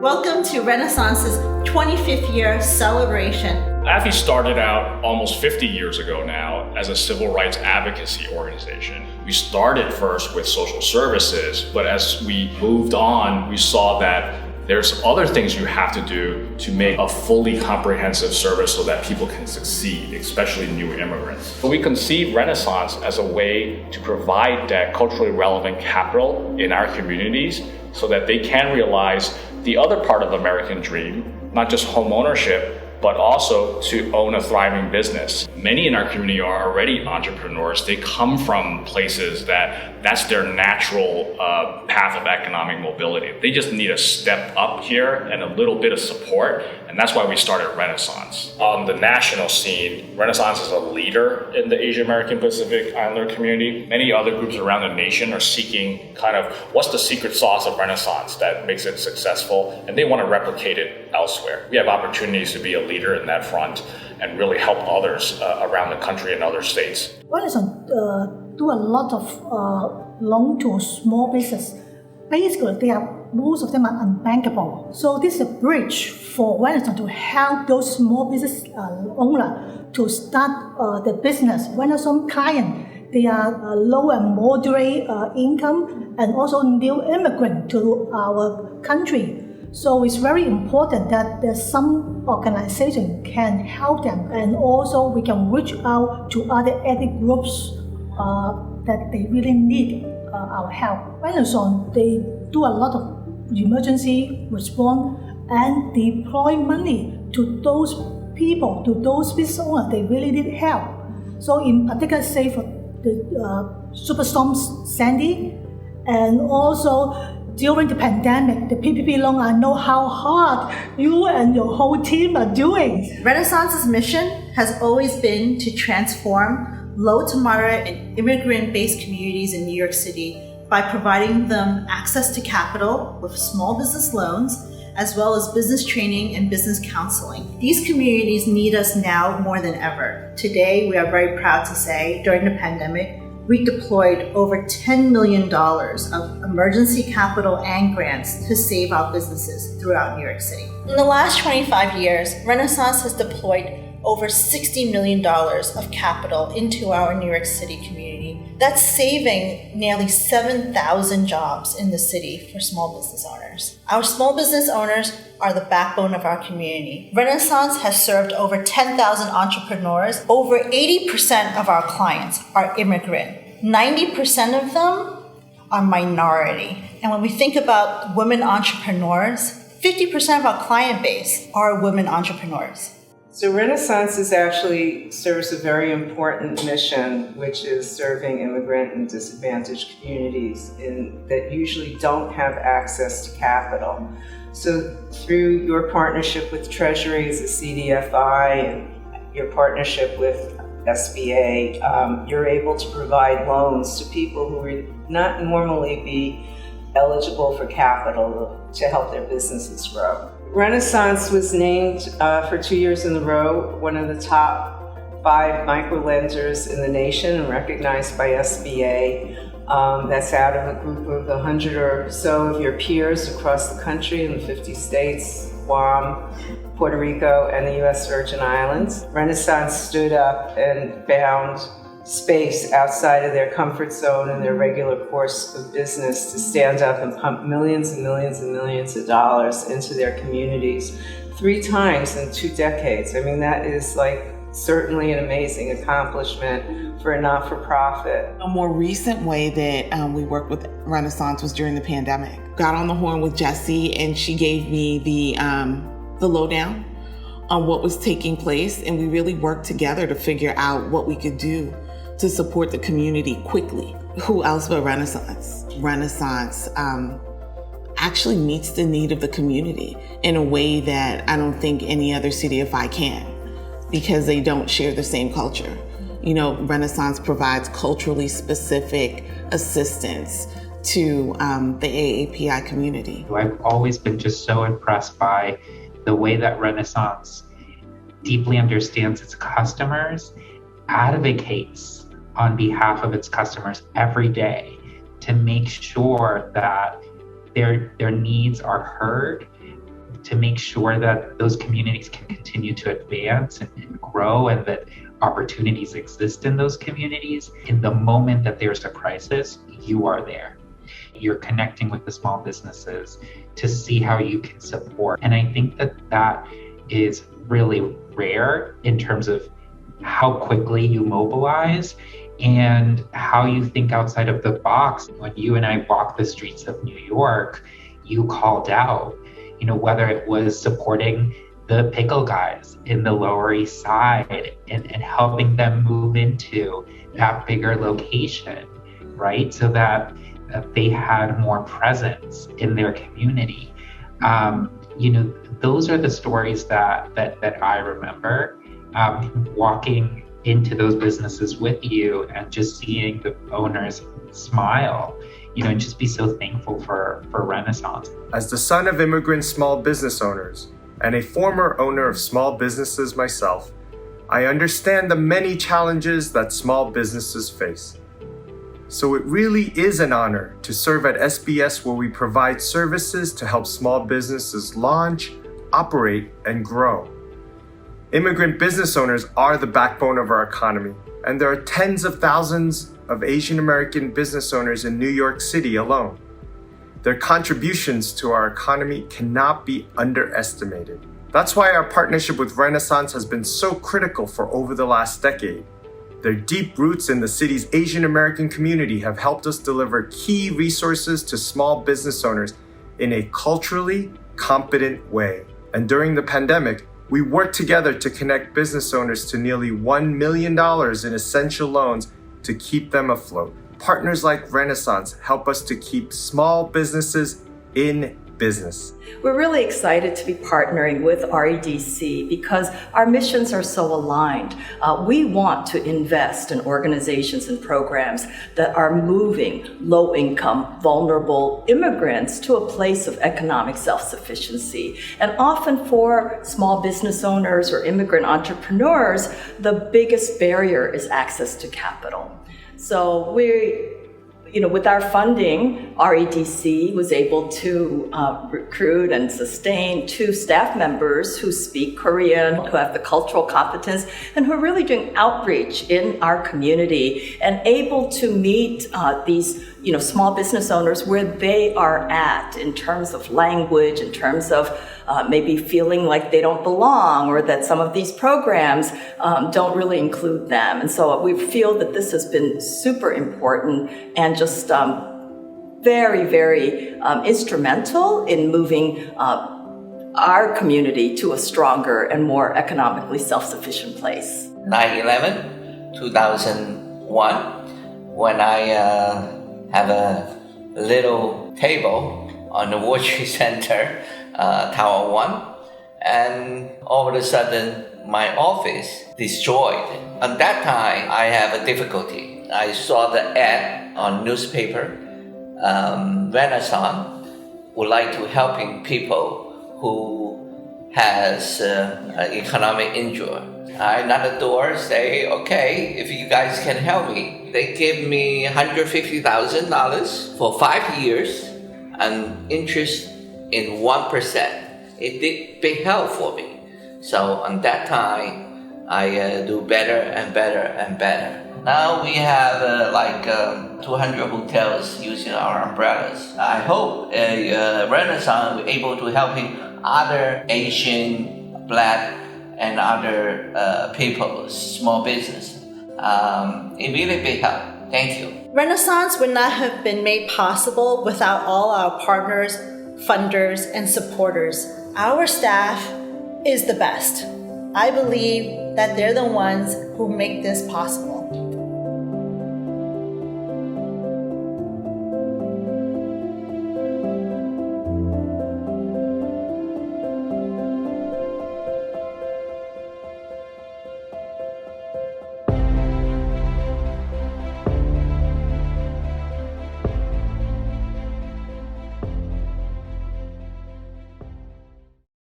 Welcome to Renaissance's 25th year celebration. AFI started out almost 50 years ago now as a civil rights advocacy organization. We started first with social services, but as we moved on, we saw that there's other things you have to do to make a fully comprehensive service so that people can succeed, especially new immigrants. So we conceive Renaissance as a way to provide that culturally relevant capital in our communities so that they can realize the other part of the American dream, not just home ownership, but also to own a thriving business. Many in our community are already entrepreneurs. They come from places that's their natural path of economic mobility. They just need a step up here and a little bit of support, and that's why we started Renaissance. On the national scene, Renaissance is a leader in the Asian American Pacific Islander community. Many other groups around the nation are seeking kind of what's the secret sauce of Renaissance that makes it successful, and they want to replicate it elsewhere. We have opportunities to be a leader in that front and really help others around the country and other states. Renaissance do a lot of loan to small business. Basically, most of them are unbankable. So this is a bridge for Renaissance to help those small business owner to start the business. When some client, they are low and moderate income and also new immigrant to our country. So it's very important that there's some organization can help them, and also we can reach out to other ethnic groups that they really need our help. Renaissance, they do a lot of emergency response and deploy money to those people, to those business owners, they really need help. So in particular, say for the Superstorm Sandy, and also during the pandemic, the PPP loan, I know how hard you and your whole team are doing. Renaissance's mission has always been to transform low to moderate and immigrant-based communities in New York City by providing them access to capital with small business loans, as well as business training and business counseling. These communities need us now more than ever. Today, we are very proud to say, during the pandemic, we deployed over $10 million of emergency capital and grants to save our businesses throughout New York City. In the last 25 years, Renaissance has deployed over $60 million of capital into our New York City community. That's saving nearly 7,000 jobs in the city for small business owners. Our small business owners are the backbone of our community. Renaissance has served over 10,000 entrepreneurs. Over 80% of our clients are immigrant. 90% of them are minority. And when we think about women entrepreneurs, 50% of our client base are women entrepreneurs. So Renaissance actually serves a very important mission, which is serving immigrant and disadvantaged communities that usually don't have access to capital. So through your partnership with Treasury as a CDFI and your partnership with SBA, you're able to provide loans to people who would not normally be eligible for capital to help their businesses grow. Renaissance was named for 2 years in a row one of the top 5 micro-lenders in the nation and recognized by SBA. That's out of a group of 100 or so of your peers across the country in the 50 states, Guam, Puerto Rico, and the U.S. Virgin Islands. Renaissance stood up and found space outside of their comfort zone and their regular course of business to stand up and pump millions and millions and millions of dollars into their communities 3 times in 2 decades. I mean, that is certainly an amazing accomplishment for a not-for-profit. A more recent way that we worked with Renaissance was during the pandemic. Got on the horn with Jessie, and she gave me the lowdown on what was taking place, and we really worked together to figure out what we could do to support the community quickly. Who else but Renaissance? Renaissance actually meets the need of the community in a way that I don't think any other CDFI can, because they don't share the same culture. You know, Renaissance provides culturally specific assistance to the AAPI community. I've always been just so impressed by the way that Renaissance deeply understands its customers, advocates on behalf of its customers every day to make sure that their needs are heard to make sure that those communities can continue to advance and grow, and that opportunities exist in those communities. In the moment that there's a crisis, you are there. You're connecting with the small businesses to see how you can support. And I think that that is really rare in terms of how quickly you mobilize and how you think outside of the box. When you and I walked the streets of New York, you called out, whether it was supporting the pickle guys in the Lower East Side and helping them move into that bigger location, right? So that they had more presence in their community. Those are the stories that I remember, walking into those businesses with you and just seeing the owners smile, and just be so thankful for Renaissance. As the son of immigrant small business owners and a former owner of small businesses myself, I understand the many challenges that small businesses face. So it really is an honor to serve at SBS, where we provide services to help small businesses launch, operate, and grow. Immigrant business owners are the backbone of our economy, and there are tens of thousands of Asian American business owners in New York City alone. Their contributions to our economy cannot be underestimated. That's why our partnership with Renaissance has been so critical for over the last decade. Their deep roots in the city's Asian American community have helped us deliver key resources to small business owners in a culturally competent way. And during the pandemic, we worked together to connect business owners to nearly $1 million in essential loans to keep them afloat. Partners like Renaissance help us to keep small businesses in business. We're really excited to be partnering with REDC because our missions are so aligned. We want to invest in organizations and programs that are moving low-income, vulnerable immigrants to a place of economic self-sufficiency. And often for small business owners or immigrant entrepreneurs, the biggest barrier is access to capital. So with our funding, REDC was able to recruit and sustain 2 staff members who speak Korean, who have the cultural competence, and who are really doing outreach in our community and able to meet these small business owners where they are at in terms of language, in terms of maybe feeling like they don't belong, or that some of these programs don't really include them. And so we feel that this has been super important and just very, very instrumental in moving our community to a stronger and more economically self-sufficient place. 9/11, 2001, when I have a little table on the World Trade Center, Tower 1, and all of a sudden my office destroyed. At that time, I have a difficulty. I saw the ad on newspaper, Renaissance would like to helping people who has economic injury. I knock the door, say, okay, if you guys can help me. They give me $150,000 for 5 years and interest in 1%. It did big help for me. So on that time, I do better and better and better. Now we have 200 hotels using our umbrellas. I hope Renaissance will be able to helping other Asian, Black, and other people, small business. It really big help. Thank you. Renaissance would not have been made possible without all our partners, funders, and supporters. Our staff is the best. I believe that they're the ones who make this possible.